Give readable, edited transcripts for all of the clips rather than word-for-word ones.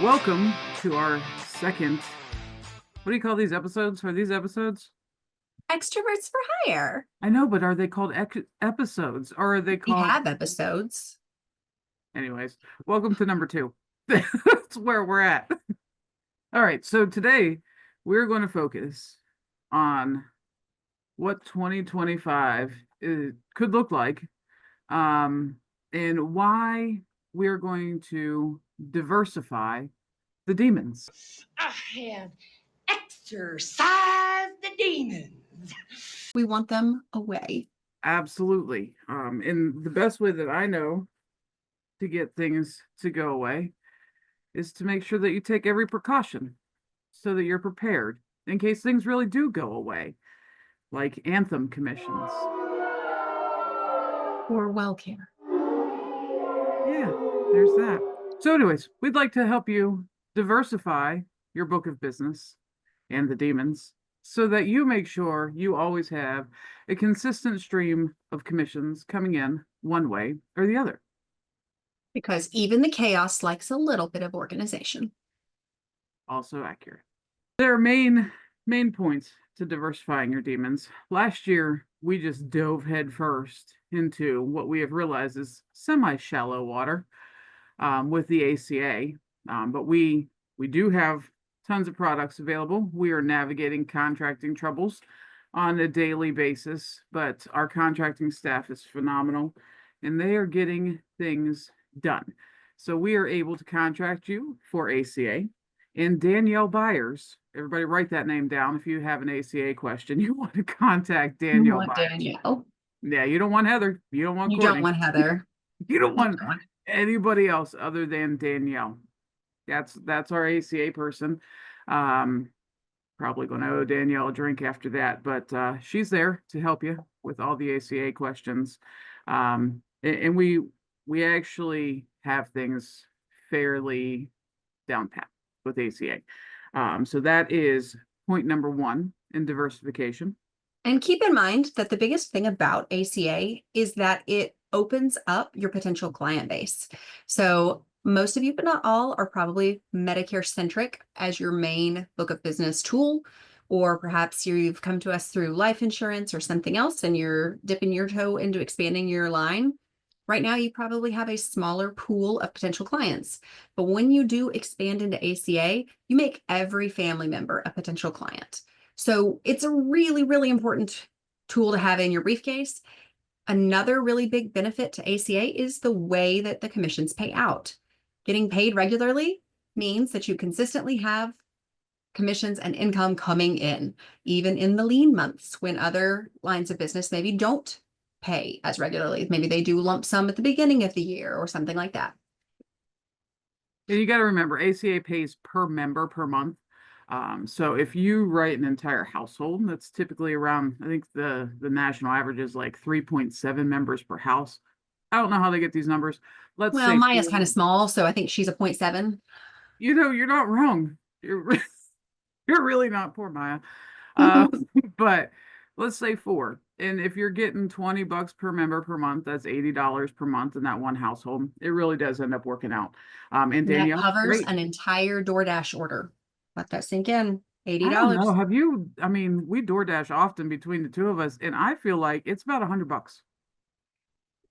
Welcome to our second. What do you call these episodes? Are these episodes? Extroverts for hire. I know, but are they called episodes or are they We called? have episodes. Anyways, welcome to number 2. That's where we're at. All right, so today we're going to focus on what 2025 could look like, and why we're going to diversify the demons. I have exorcised the demons. We want them away. Absolutely. And the best way that I know to get things to go away is to make sure that you take every precaution so that you're prepared in case things really do go away, like anthem commissions. Or well care. Yeah, there's that. So anyways, we'd like to help you diversify your book of business and the demons so that you make sure you always have a consistent stream of commissions coming in one way or the other. Because even the chaos likes a little bit of organization. Also accurate. There are main points to diversifying your demons. Last year, we just dove headfirst into what we have realized is semi-shallow water with the ACA. But we do have tons of products available. We are navigating contracting troubles on a daily basis, but our contracting staff is phenomenal and they are getting things done. So we are able to contract you for ACA. And Danielle Byers, everybody write that name down if you have an ACA question. You want to contact Danielle Byers. Danielle. Yeah, you don't want Heather. You don't want You Courtney. don't want Heather. You don't want anybody else other than Danielle. That's our ACA person. Probably going to owe Danielle a drink after that, but she's there to help you with all the ACA questions. And we actually have things fairly down pat with ACA. So that is point number 1 in diversification. And keep in mind that the biggest thing about ACA is that it opens up your potential client base. So most of you, but not all, are probably Medicare centric as your main book of business tool, or perhaps you've come to us through life insurance or something else and you're dipping your toe into expanding your line. Right now, you probably have a smaller pool of potential clients, but when you do expand into ACA, you make every family member a potential client. So it's a really, really important tool to have in your briefcase. Another really big benefit to ACA is the way that the commissions pay out. Getting paid regularly means that you consistently have commissions and income coming in, even in the lean months when other lines of business maybe don't pay as regularly. Maybe they do lump sum at the beginning of the year or something like that. And you got to remember, ACA pays per member per month. So if you write an entire household, that's typically around, I think the national average is like 3.7 members per house. I don't know how they get these numbers. Let's say Maya's kind of small, so I think she's a 0.7. You're not wrong. You're really not, poor Maya. But let's say 4. And if you're getting $20 per member per month, that's $80 per month in that one household. It really does end up working out. And Danielle, that covers great. an entire DoorDash order. Let that sink in. $80. I don't know. Have you? I mean, we DoorDash often between the two of us, and I feel like it's about $100.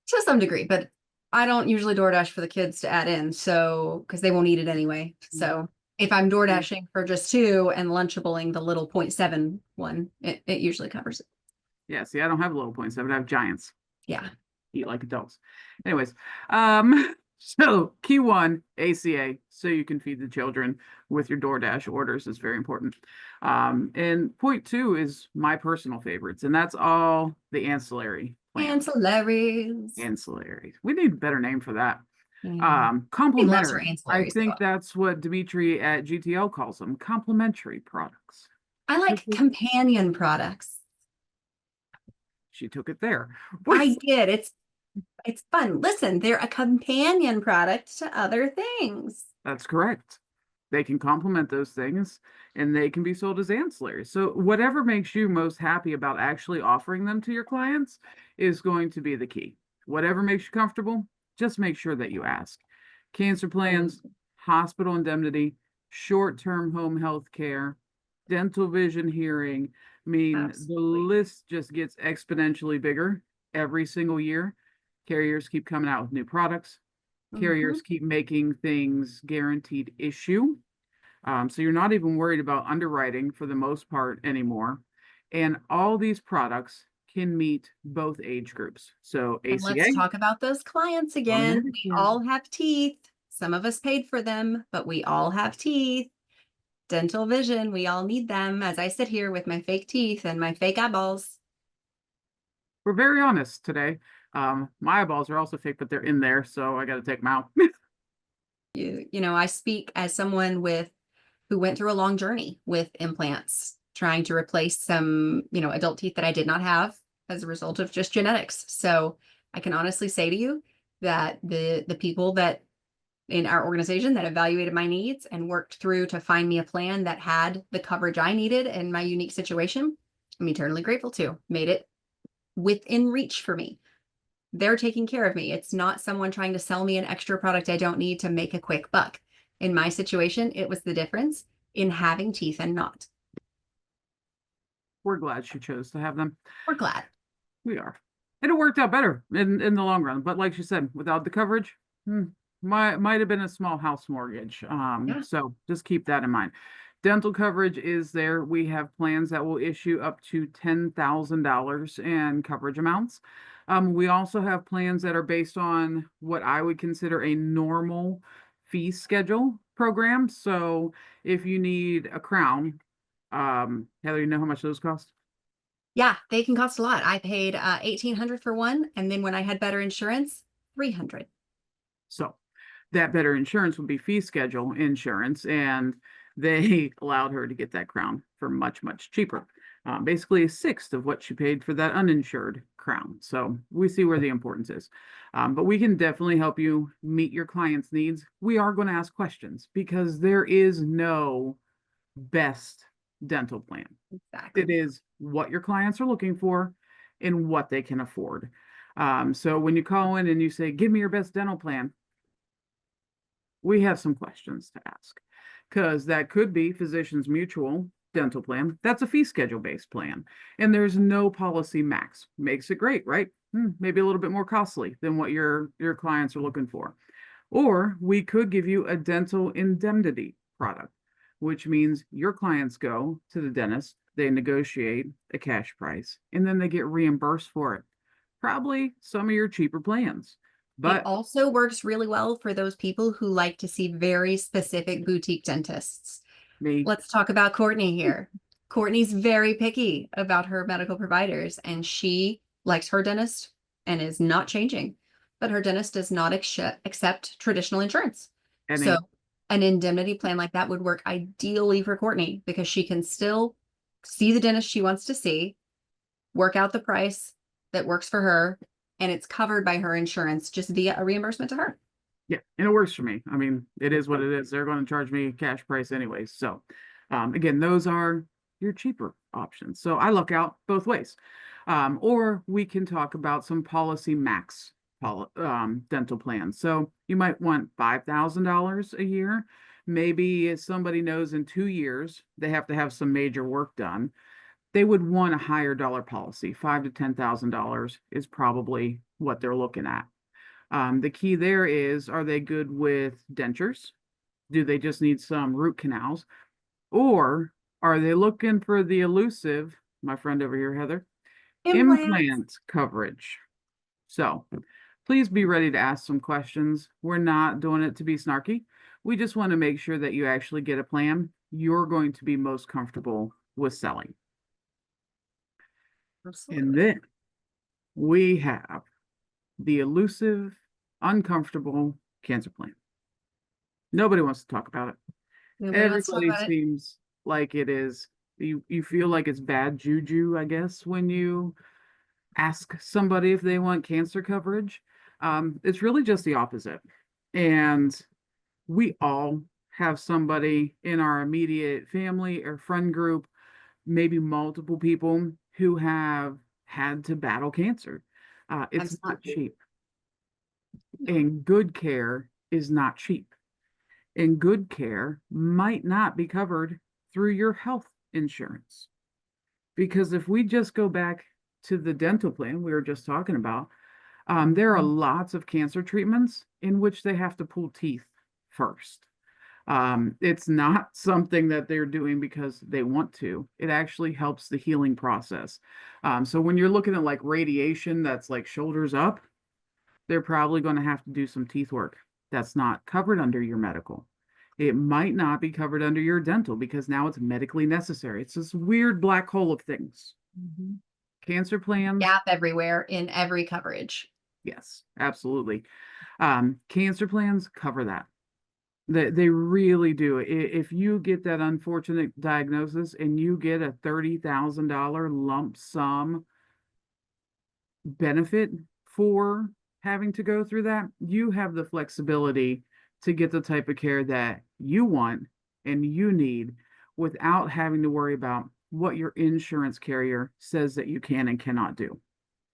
To some degree, but I don't usually DoorDash for the kids to add in, so because they won't eat it anyway. So if I'm DoorDashing for just 2 and Lunchabling the little 0.7 one, it usually covers it. Yeah, see, I don't have a little 0.7. I have giants. Yeah. Eat like adults. Anyways, so key 1, ACA, so you can feed the children with your DoorDash orders is very important. And point 2 is my personal favorites, and that's all the ancillary plans. Ancillaries. We need a better name for that. Complementary. I think that's what Dimitri at GTL calls them, complementary products. I like companion products. She took it there. I did. It's fun. Listen, they're a companion product to other things. That's correct. They can complement those things and they can be sold as ancillaries. So whatever makes you most happy about actually offering them to your clients is going to be the key. Whatever makes you comfortable, just make sure that you ask. Cancer plans, hospital indemnity, short-term home health care, dental, vision, hearing. I mean, the Absolutely. list just gets exponentially bigger every single year. Carriers keep coming out with new products. Mhm. Carriers keep making things guaranteed issue. So you're not even worried about underwriting for the most part anymore. And all these products can meet both age groups. So And let's ACA, talk about those clients again. We automatic. all have teeth. Some of us paid for them, but we all have teeth. Dental vision, we all need them as I sit here with my fake teeth and my fake eyeballs. We're very honest today. My eyeballs are also fake, but they're in there, so I got to take them out. I speak as someone who went through a long journey with implants, trying to replace some, adult teeth that I did not have as a result of just genetics. So I can honestly say to you that the people that in our organization that evaluated my needs and worked through to find me a plan that had the coverage I needed in my unique situation, I'm eternally grateful to. Made it within reach for me. They're taking care of me. It's not someone trying to sell me an extra product I don't need to make a quick buck. In my situation, it was the difference in having teeth and not. We're glad she chose to have them. We're glad. We are. And it worked out better in the long run. But like she said, without the coverage, might have been a small house mortgage. Yeah. So just keep that in mind. Dental coverage is there. We have plans that will issue up to $10,000 in coverage amounts. We also have plans that are based on what I would consider a normal fee schedule program. So if you need a crown, Heather, you know how much those cost? Yeah, they can cost a lot. I paid $1,800 for one, and then when I had better insurance, $300. So that better insurance would be fee schedule insurance, and they allowed her to get that crown for much, much cheaper. Basically a sixth of what she paid for that uninsured crown. So we see where the importance is. But we can definitely help you meet your clients' needs. We are going to ask questions because there is no best dental plan. It Exactly. is what your clients are looking for and what they can afford. So when you call in and you say, give me your best dental plan, we have some questions to ask because that could be Physicians Mutual dental plan. That's a fee schedule based plan, and there's no policy max. Makes it great, right? Maybe a little bit more costly than what your clients are looking for. Or we could give you a dental indemnity product, which means your clients go to the dentist, they negotiate a cash price, and then they get reimbursed for it. Probably some of your cheaper plans. It But also works really well for those people who like to see very specific boutique dentists. me, Let's talk about Courtney here. Courtney's very picky about her medical providers, and she likes her dentist and is not changing. But her dentist does not accept traditional insurance. So any an indemnity plan like that would work ideally for Courtney because she can still see the dentist she wants to see, work out the price that works for her, and it's covered by her insurance just via a reimbursement to her. Yeah, and it works for me. I mean, it is what it is. They're going to charge me cash price anyways. So, again, those are your cheaper options. So I look out both ways. Or we can talk about some policy max dental plans. So you might want $5,000 a year. Maybe if somebody knows in 2 years they have to have some major work done, they would want a higher dollar policy. $5,000 to $10,000 is probably what they're looking at. The key there is, are they good with dentures? Do they just need some root canals? Or are they looking for the elusive, my friend over here, Heather, Implants. implant coverage? So please be ready to ask some questions. We're not doing it to be snarky. We just want to make sure that you actually get a plan you're going to be most comfortable with selling. And Absolutely. then we have the elusive, uncomfortable cancer plan. Nobody wants to talk about it. Nobody wants to talk Everybody about it. seems like it is. You feel like it's bad juju, I guess, when you ask somebody if they want cancer coverage. It's really just the opposite. And we all have somebody in our immediate family or friend group, maybe multiple people who have had to battle cancer. It's not Absolutely. cheap, and good care is not cheap. And good care might not be covered through your health insurance. Because if we just go back to the dental plan we were just talking about, there are lots of cancer treatments in which they have to pull teeth first. It's not something that they're doing because they want to. It actually helps the healing process. So when you're looking at like radiation that's like shoulders up, they're probably going to have to do some teeth work. That's not covered under your medical. It might not be covered under your dental because now it's medically necessary. It's this weird black hole of things. Cancer plans, Gap everywhere in every coverage. yes, absolutely. Cancer plans cover that. They really do. If you get that unfortunate diagnosis and you get a $30,000 lump sum benefit for having to go through that, you have the flexibility to get the type of care that you want and you need without having to worry about what your insurance carrier says that you can and cannot do.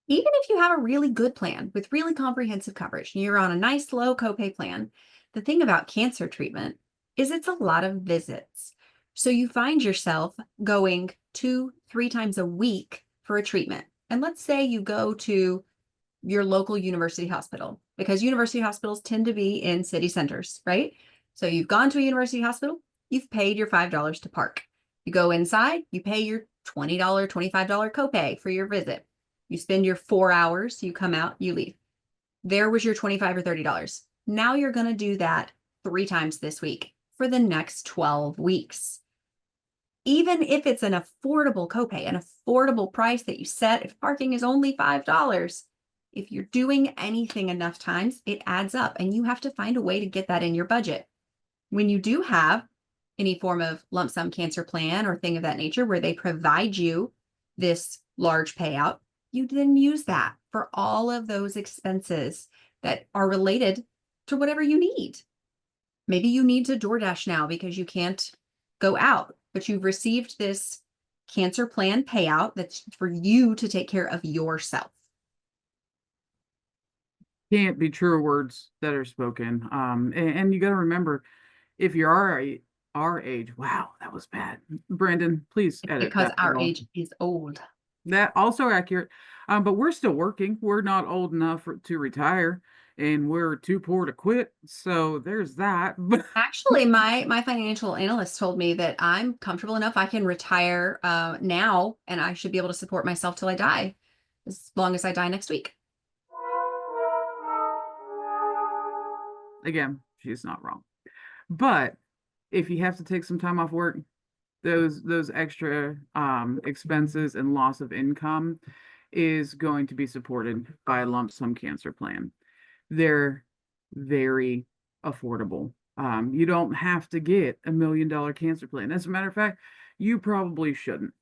Even if you have a really good plan with really comprehensive coverage, and you're on a nice low copay plan, the thing about cancer treatment is it's a lot of visits. So you find yourself going 2-3 times a week for a treatment. And let's say you go to your local university hospital, because university hospitals tend to be in city centers, right? So you've gone to a university hospital, you've paid your $5 to park. You go inside, you pay your $20, $25 copay for your visit. You spend your 4 hours, you come out, you leave. There was your $25 or $30. Now you're going to do that 3 times this week for the next 12 weeks. Even if it's an affordable copay, an affordable price that you set, if parking is only $5, if you're doing anything enough times, it adds up and you have to find a way to get that in your budget. When you do have any form of lump sum cancer plan or thing of that nature where they provide you this large payout, you then use that for all of those expenses that are related to whatever you need. Maybe you need to DoorDash now because you can't go out, but you've received this cancer plan payout that's for you to take care of yourself. Can't be truer words that are spoken. And you got to remember, if you're our age, wow, that was bad. Brandon, please edit Because that our little. age is old. That also accurate. But we're still working. We're not old enough to retire, and we're too poor to quit. So there's that. But Actually, my financial analyst told me that I'm comfortable enough I can retire now, and I should be able to support myself till I die, as long as I die next week. again, she's not wrong. But if you have to take some time off work, those extra expenses and loss of income is going to be supported by a lump sum cancer plan. They're very affordable. You don't have to get $1 million cancer plan. As a matter of fact, you probably shouldn't.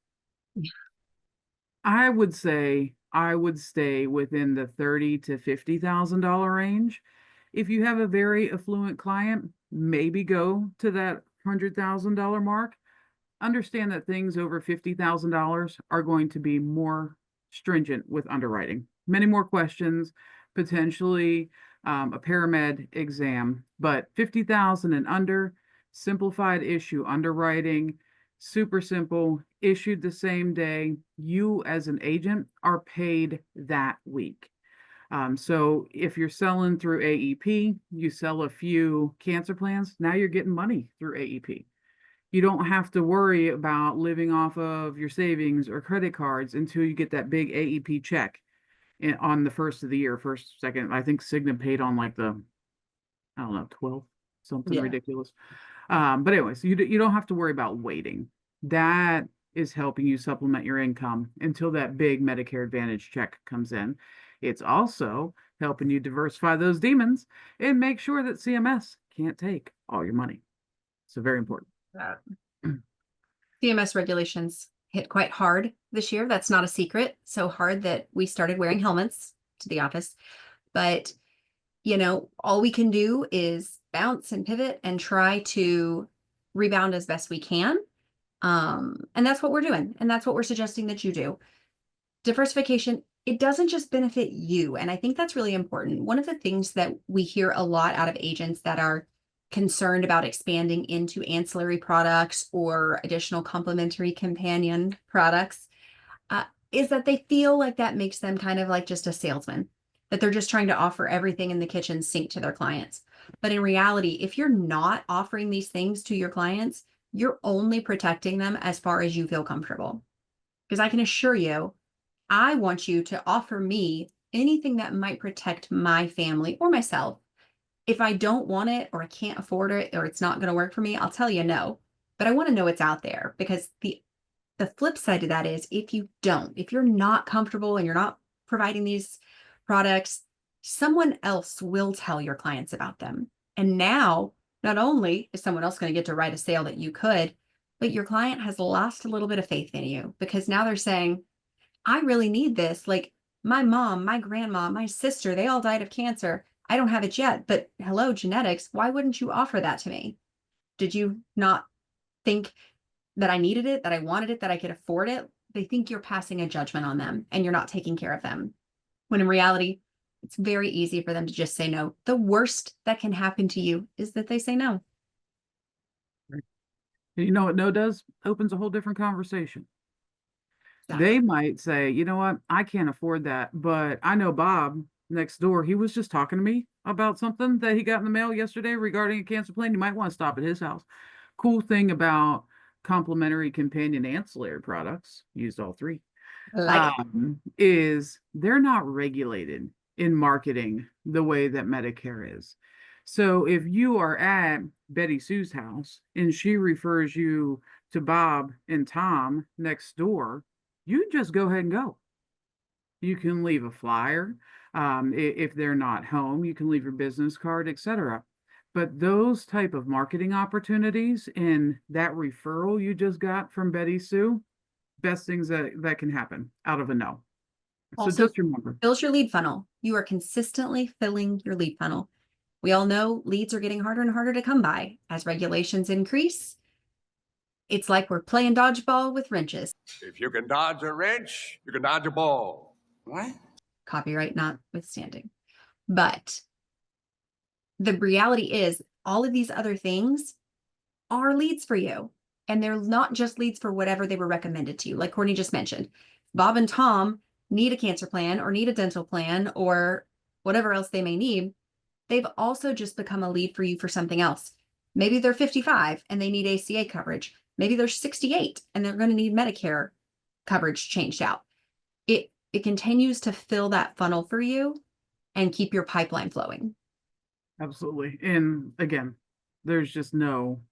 I would say I would stay within the $30,000 to $50,000 range. If you have a very affluent client, maybe go to that $100,000 mark. Understand that things over $50,000 are going to be more stringent with underwriting. Many more questions, potentially a paramed exam, but 50,000 and under, simplified issue underwriting, super simple, issued the same day. You as an agent are paid that week. So if you're selling through AEP, you sell a few cancer plans, now you're getting money through AEP. You don't have to worry about living off of your savings or credit cards until you get that big AEP check on the first of the year, first, second. I think Cigna paid on like the, I don't know, 12, something ridiculous. But anyways, you don't have to worry about waiting. That is helping you supplement your income until that big Medicare Advantage check comes in. It's also helping you diversify those demons and make sure that CMS can't take all your money. So very important. CMS regulations hit quite hard this year. That's not a secret. So hard that we started wearing helmets to the office. But, you know, all we can do is bounce and pivot and try to rebound as best we can. And that's what we're doing. And that's what we're suggesting that you do. Diversification, it doesn't just benefit you. And I think that's really important. One of the things that we hear a lot out of agents that are concerned about expanding into ancillary products or additional complementary companion products, is that they feel like that makes them kind of like just a salesman, that they're just trying to offer everything in the kitchen sink to their clients. But in reality, if you're not offering these things to your clients, you're only protecting them as far as you feel comfortable. Because I can assure you, I want you to offer me anything that might protect my family or myself. If I don't want it or I can't afford it or it's not going to work for me, I'll tell you no. But I want to know it's out there, because the flip side of that is if you're not comfortable and you're not providing these products, someone else will tell your clients about them. And now, not only is someone else going to get to write a sale that you could, but your client has lost a little bit of faith in you, because now they're saying, I really need this. Like my mom, my grandma, my sister, they all died of cancer. I don't have it yet, but hello, genetics. Why wouldn't you offer that to me? Did you not think that I needed it, that I wanted it, that I could afford it? They think you're passing a judgment on them and you're not taking care of them. When in reality, it's very easy for them to just say no. The worst that can happen to you is that they say no. And you know what no does? Opens a whole different conversation. Exactly. They might say, you know what, I can't afford that, but I know Bob next door. He was just talking to me about something that he got in the mail yesterday regarding a cancer plan. You might want to stop at his house. Cool thing about complementary companion ancillary products, used all three, Like is they're not regulated in marketing the way that Medicare is. So if you are at Betty Sue's house and she refers you to Bob and Tom next door, you just go ahead and go. You can leave a flyer. If they're not home, you can leave your business card, etc. But those type of marketing opportunities and that referral you just got from Betty Sue, best things that can happen out of a no. So also just remember. fills your lead funnel. You are consistently filling your lead funnel. We all know leads are getting harder and harder to come by as regulations increase. It's like we're playing dodgeball with wrenches. If you can dodge a wrench, you can dodge a ball. What? Copyright notwithstanding. But the reality is all of these other things are leads for you. And they're not just leads for whatever they were recommended to you. Like Courtney just mentioned, Bob and Tom need a cancer plan or need a dental plan or whatever else they may need. They've also just become a lead for you for something else. Maybe they're 55 and they need ACA coverage. Maybe they're 68 and they're going to need Medicare coverage changed out. It continues to fill that funnel for you and keep your pipeline flowing. Absolutely. And again, there's just no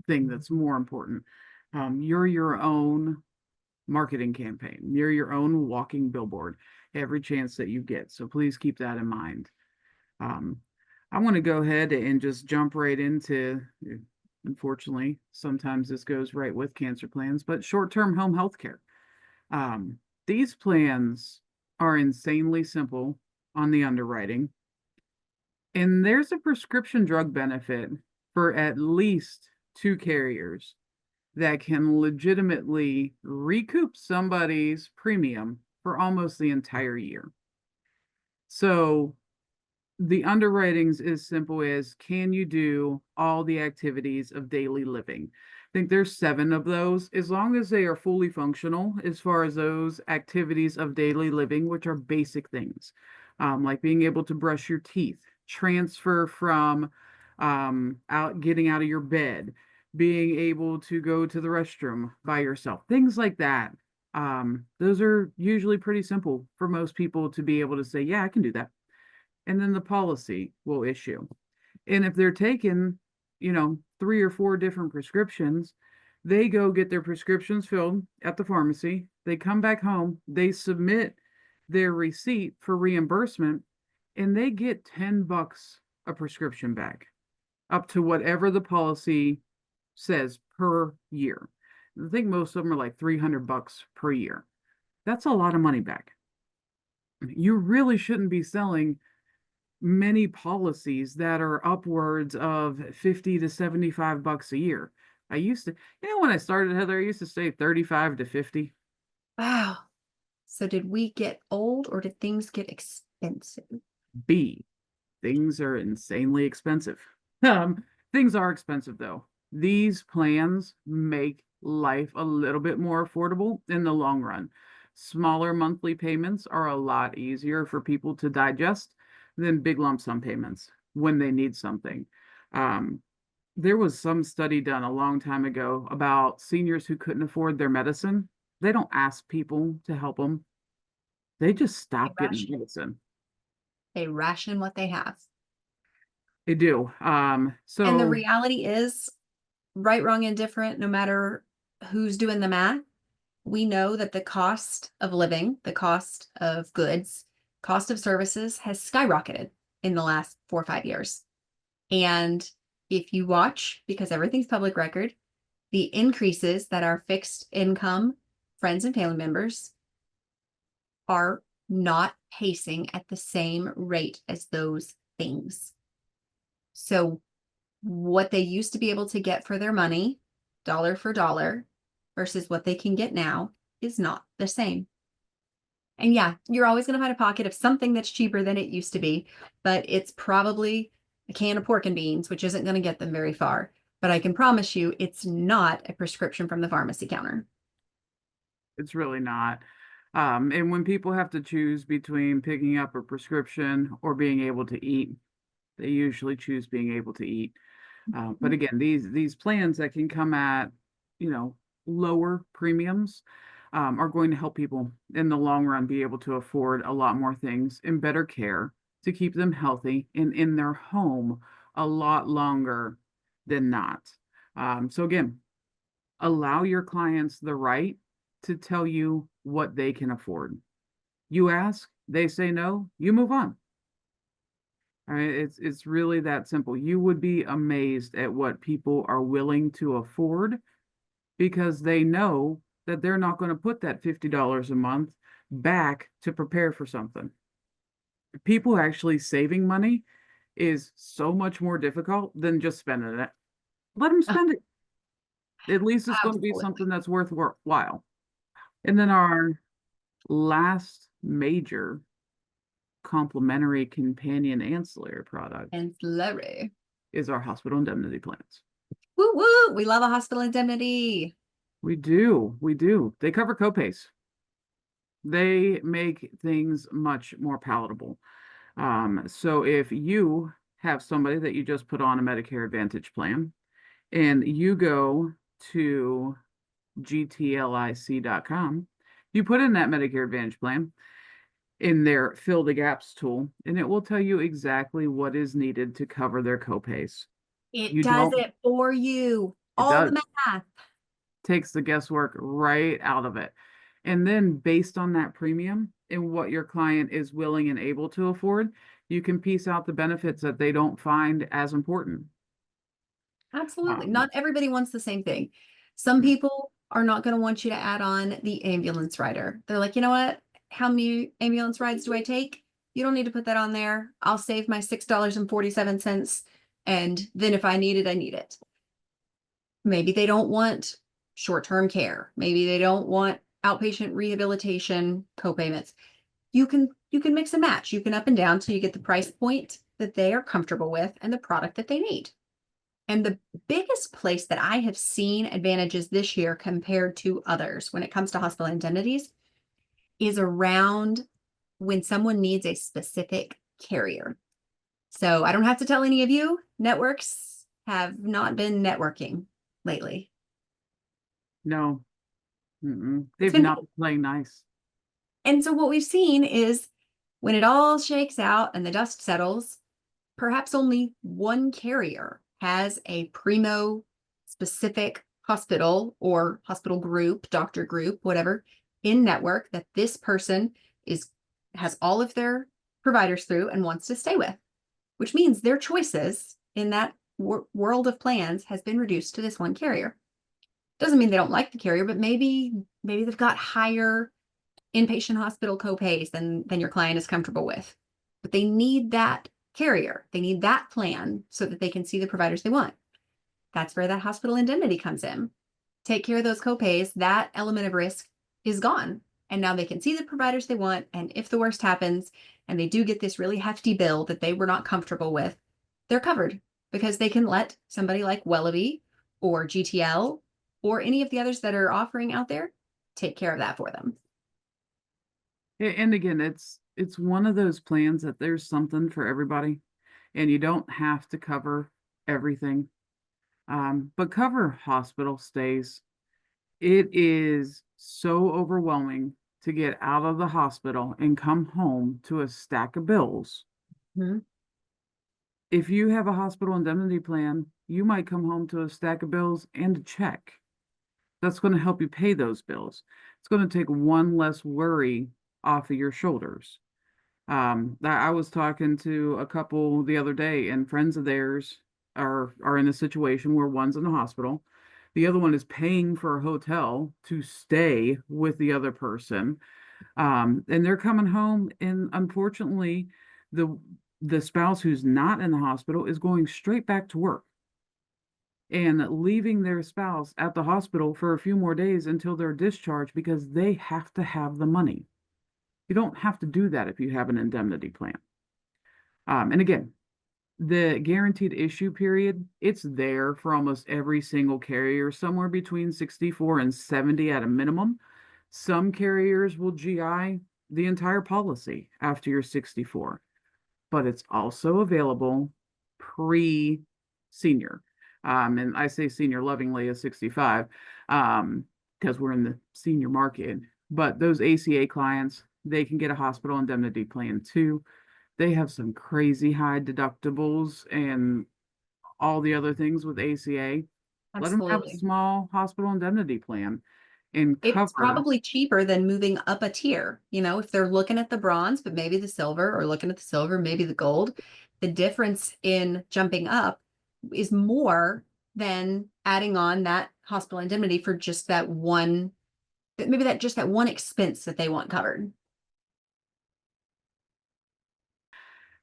thing that's more important. You're your own marketing campaign. You're your own walking billboard every chance that you get. So please keep that in mind. I want to go ahead and just jump right into, unfortunately, sometimes this goes right with cancer plans, but short-term home health care. These plans are insanely simple on the underwriting. And there's a prescription drug benefit for at least 2 carriers that can legitimately recoup somebody's premium for almost the entire year. So the underwritings is simple as, can you do all the activities of daily living? I think there's 7 of those, as long as they are fully functional as far as those activities of daily living, which are basic things, like being able to brush your teeth, transfer from getting out of your bed, being able to go to the restroom by yourself, things like that. Those are usually pretty simple for most people to be able to say, yeah, I can do that. And then the policy will issue. And if they're taking, 3 or 4 different prescriptions, they go get their prescriptions filled at the pharmacy. They come back home, they submit their receipt for reimbursement, and they get $10 a prescription back, up to whatever the policy says per year. I think most of them are like $300 per year. That's a lot of money back. You really shouldn't be selling many policies that are upwards of 50 to $75 a year. I used to, when I started, Heather, I used to say 35 to 50. Wow. So did we get old or did things get expensive? B, things are insanely expensive. Things are expensive though. These plans make life a little bit more affordable in the long run. Smaller monthly payments are a lot easier for people to digest than big lump sum payments when they need something. Um, there was some study done a long time ago about seniors who couldn't afford their medicine. They don't ask people to help them. They just They stop getting ration, medicine. they ration what they have. They do. And the So reality is, right, wrong, indifferent, no matter who's doing the math, we know that the cost of living, the cost of goods, cost of services has skyrocketed in the last 4 or 5 years. And if you watch, because everything's public record, the increases that our fixed income friends and family members are not pacing at the same rate as those things. So what they used to be able to get for their money, dollar for dollar, versus what they can get now is not the same. And yeah, you're always going to find a pocket of something that's cheaper than it used to be, but it's probably a can of pork and beans, which isn't going to get them very far. But I can promise you, it's not a prescription from the pharmacy counter. it's really not. And when people have to choose between picking up a prescription or being able to eat, they usually choose being able to eat. But again, these plans that can come at, you know, lower premiums, are going to help people in the long run be able to afford a lot more things and better care to keep them healthy and in their home a lot longer than not. So again, allow your clients the right to tell you what they can afford. You ask, they say no, you move on. All right, it's really that simple. You would be amazed at what people are willing to afford because they know that they're not going to put that $50 a month back to prepare for something. People actually saving money is so much more difficult than just spending it. Let them spend it. At least it's going to be Absolutely. something that's worthwhile. And then our last major complementary companion ancillary product Ancillary. is our hospital indemnity plans. Woo woo! We love a hospital indemnity. We do. We do. They cover copays. They make things much more palatable. So if you have somebody that you just put on a Medicare Advantage plan and you go to gtlic.com, you put in that Medicare Advantage plan in their fill the gaps tool, and it will tell you exactly what is needed to cover their copays. It You does don't, it for you. it All does. the math. Takes the guesswork right out of it. And then based on that premium and what your client is willing and able to afford, you can piece out the benefits that they don't find as important. Absolutely. Um, Not everybody wants the same thing. Some people are not going to want you to add on the ambulance rider. They're like, you know what? How many ambulance rides do I take? You don't need to put that on there. I'll save my $6.47. And then if I need it, I need it. Maybe they don't want short-term care. Maybe they don't want outpatient rehabilitation co-payments. You can mix and match. You can up and down till you get the price point that they are comfortable with and the product that they need. And the biggest place that I have seen advantages this year compared to others when it comes to hospital indemnities is around when someone needs a specific carrier. So I don't have to tell any of you, networks have not been networking lately. no, It's they've been, not been playing nice. and so what we've seen is when it all shakes out and the dust settles, perhaps only one carrier has a primo specific hospital or hospital group, doctor group, whatever, in network that this person has all of their providers through and wants to stay with, which means their choices in that world of plans has been reduced to this one carrier. Doesn't mean they don't like the carrier, but maybe they've got higher inpatient hospital copays than your client is comfortable with. But they need that carrier. They need that plan so that they can see the providers they want. That's where that hospital indemnity comes in. Take care of those copays. That element of risk is gone. And now they can see the providers they want. And if the worst happens and they do get this really hefty bill that they were not comfortable with, they're covered because they can let somebody like Wellaby or GTL or any of the others that are offering out there take care of that for them. And again, it's one of those plans that there's something for everybody, and you don't have to cover everything. But cover hospital stays. It is so overwhelming to get out of the hospital and come home to a stack of bills. Mhm. If you have a hospital indemnity plan, you might come home to a stack of bills and a check. That's going to help you pay those bills. It's going to take one less worry off of your shoulders. I was talking to a couple the other day, and friends of theirs are in a situation where one's in the hospital, the other one is paying for a hotel to stay with the other person, and they're coming home, and unfortunately, the the spouse who's not in the hospital is going straight back to work and leaving their spouse at the hospital for a few more days until they're discharged because they have to have the money. You don't have to do that if you have an indemnity plan. And again, the guaranteed issue period, it's there for almost every single carrier, somewhere between 64 and 70 at a minimum. Some carriers will GI the entire policy after you're 64, but it's also available pre-senior. And I say senior lovingly as 65, because we're in the senior market. But those ACA clients, they can get a hospital indemnity plan too. They have some crazy high deductibles and all the other things with ACA. Let them have a Absolutely. small hospital indemnity plan and It's cover. probably cheaper than moving up a tier. You know, if they're looking at the bronze, but maybe the silver, or looking at the silver, maybe the gold, the difference in jumping up is more than adding on that hospital indemnity for just that one, maybe that just that one expense that they want covered.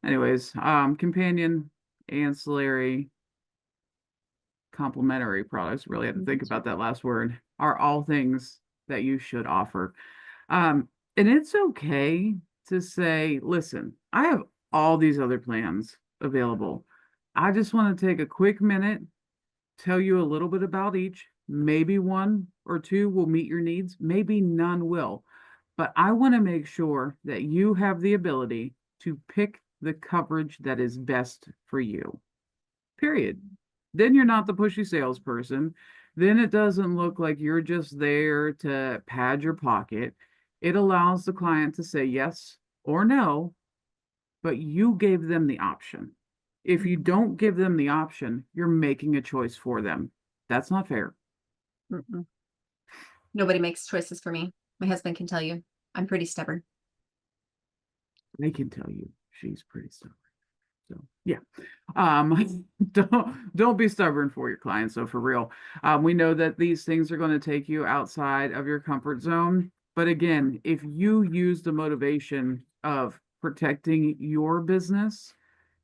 Anyways, companion, ancillary, complementary products, really had to think about that last word, are all things that you should offer. And it's okay to say, listen, I have all these other plans available. I just want to take a quick minute, tell you a little bit about each. Maybe one or two will meet your needs, maybe none will. But I want to make sure that you have the ability to pick the coverage that is best for you. Period. Then you're not the pushy salesperson. Then it doesn't look like you're just there to pad your pocket. It allows the client to say yes or no, but you gave them the option. If you don't give them the option, you're making a choice for them. That's not fair. Mm-mm. Nobody makes choices for me. My husband can tell you I'm pretty stubborn. I can tell you she's pretty stubborn. So yeah. Don't be stubborn for your clients. So for real, we know that these things are going to take you outside of your comfort zone. But again, if you use the motivation of protecting your business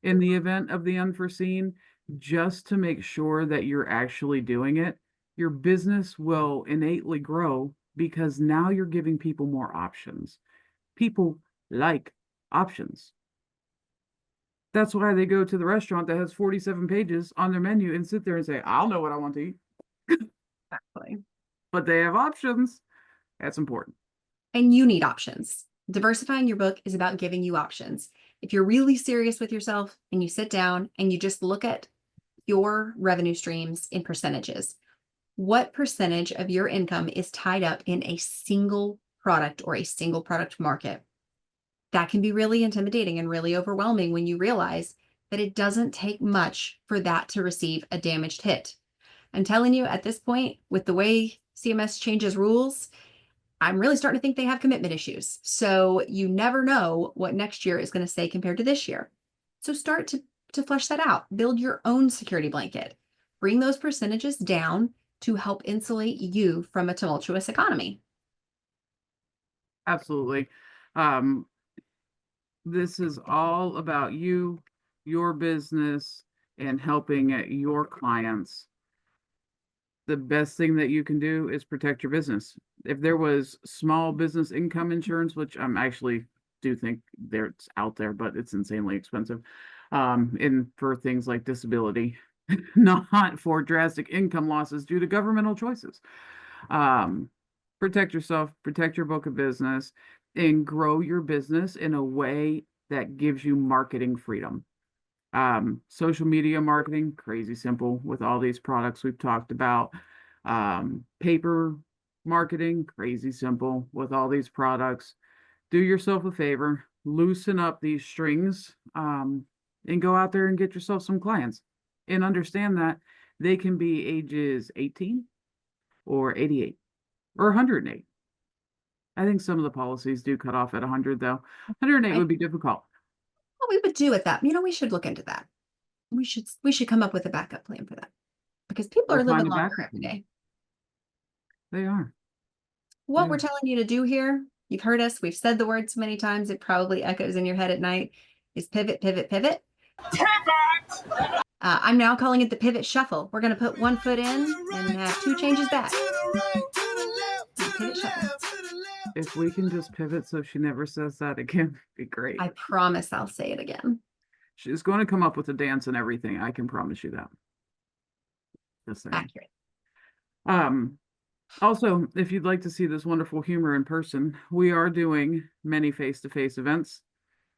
in the event of the unforeseen, just to make sure that you're actually doing it, your business will innately grow because now you're giving people more options. People like options. That's why they go to the restaurant that has 47 pages on their menu and sit there and say, I'll know what I want to eat. Exactly. But they have options. That's important. And you need options. Diversifying your book is about giving you options. If you're really serious with yourself and you sit down and you just look at your revenue streams in percentages, what percentage of your income is tied up in a single product or a single product market? That can be really intimidating and really overwhelming when you realize that it doesn't take much for that to receive a damaged hit. I'm telling you, at this point, with the way CMS changes rules, I'm really starting to think they have commitment issues. So you never know what next year is going to say compared to this year. So start to flesh that out. Build your own security blanket. Bring those percentages down to help insulate you from a tumultuous economy. Absolutely. This is all about you, your business, and helping your clients. The best thing that you can do is protect your business. If there was small business income insurance, which I'm actually do think it's out there, but it's insanely expensive. And for things like disability, not for drastic income losses due to governmental choices. Protect yourself, protect your book of business, and grow your business in a way that gives you marketing freedom. Social media marketing, crazy simple with all these products we've talked about. Paper marketing, crazy simple with all these products. Do yourself a favor, loosen up these strings, and go out there and get yourself some clients. And understand that they can be ages 18 or 88 or 108. I think some of the policies do cut off at 100 though. 108 would be difficult. What we would do with that, we should look into that. We should come up with a backup plan for that, because people Or are find living a longer backup every plan. day. They are. What Yeah. we're telling you to do here, you've heard us, we've said the word so many times, it probably echoes in your head at night, is pivot, pivot, pivot. I'm now calling it the pivot shuffle. We're going to put one foot in and have two changes back. Pivot shuffle. If we can just pivot so she never says that again, it'd be great. I promise I'll say it again. She's going to come up with a dance and everything. I can promise you that. Just saying. Accurate. Also, if you'd like to see this wonderful humor in person, we are doing many face-to-face events,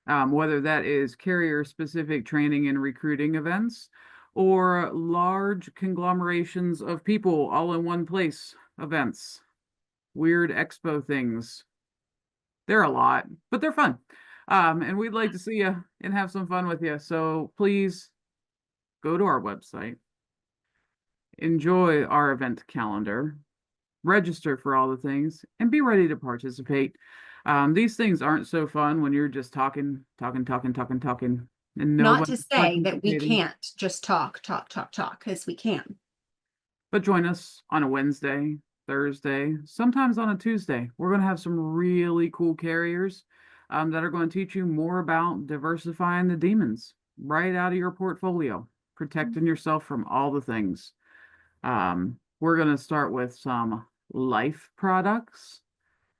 whether that is carrier-specific training and recruiting events or large conglomerations of people all in one place events, weird expo things. They're a lot, but they're fun. And we'd like to see you and have some fun with you. So please go to our website, enjoy our event calendar, register for all the things, and be ready to participate. These things aren't so fun when you're just talking, and Not to nobody's say that we participating. can't just talk, because we can. But join us on a Wednesday, Thursday, sometimes on a Tuesday. We're going to have some really cool carriers that are going to teach you more about diversifying the demons right out of your portfolio, protecting yourself from all the things. We're going to start with some life products.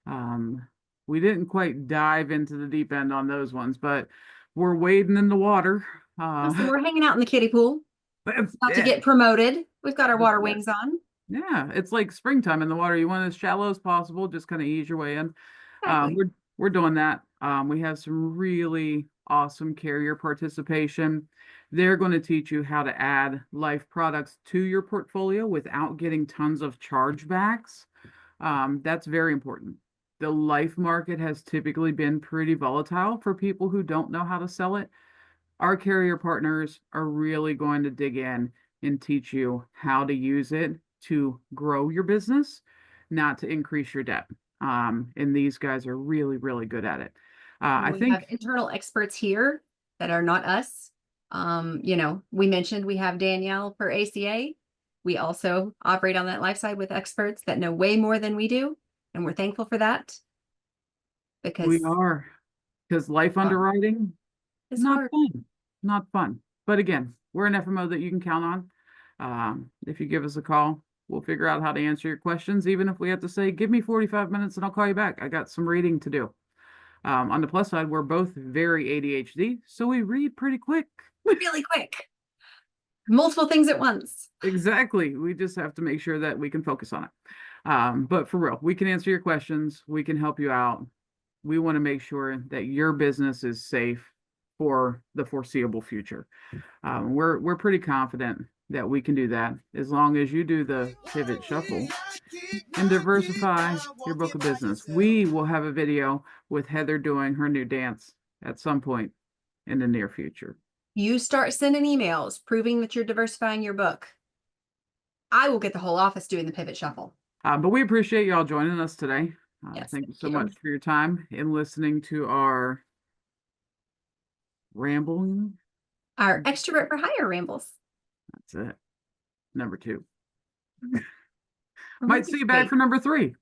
We didn't quite dive into the deep end on those ones, but we're wading in the water. So we're hanging out in the kiddie pool. That's About to it. get promoted. We've got our That's water it. wings on. Yeah, it's like springtime in the water. You want it as shallow as possible, just kind of ease your way in. Exactly. We're doing that. We have some really awesome carrier participation. They're going to teach you how to add life products to your portfolio without getting tons of chargebacks. That's very important. The life market has typically been pretty volatile for people who don't know how to sell it. Our carrier partners are really going to dig in and teach you how to use it to grow your business, not to increase your debt. And these guys are really, really good at it. I We think have internal experts here that are not us. We mentioned we have Danielle for ACA. We also operate on that life side with experts that know way more than we do. And we're thankful for that. Because we are, because life underwriting, it's not hard. fun, not fun. But again, we're an FMO that you can count on. If you give us a call, we'll figure out how to answer your questions, even if we have to say, give me 45 minutes and I'll call you back. I got some reading to do. On the plus side, we're both very ADHD, so we read pretty quick. Really quick. Multiple things at once. Exactly. We just have to make sure that we can focus on it. But for real, we can answer your questions. We can help you out. We want to make sure that your business is safe for the foreseeable future. We're pretty confident that we can do that as long as you do the pivot shuffle and diversify your book of business. We will have a video with Heather doing her new dance at some point in the near future. You start sending emails proving that you're diversifying your book. I will get the whole office doing the pivot shuffle. But we appreciate y'all joining us today. Yes, thank you so thank you. much for your time in listening to our rambling. Our extrovert for hire rambles. That's it. Number 2. Or Might maybe see you back 3. for number 3.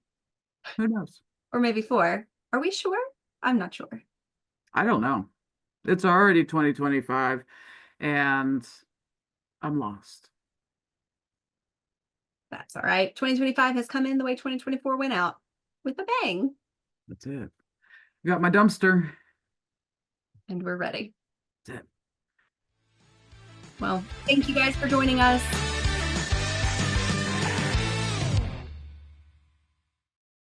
Who knows? Or maybe 4. Are we sure? I'm not sure. I don't know. It's already 2025 and I'm lost. That's all right. 2025 has come in the way 2024 went out, with a bang. That's it. Got my dumpster And we're ready. That's it. Well, thank you guys for joining us.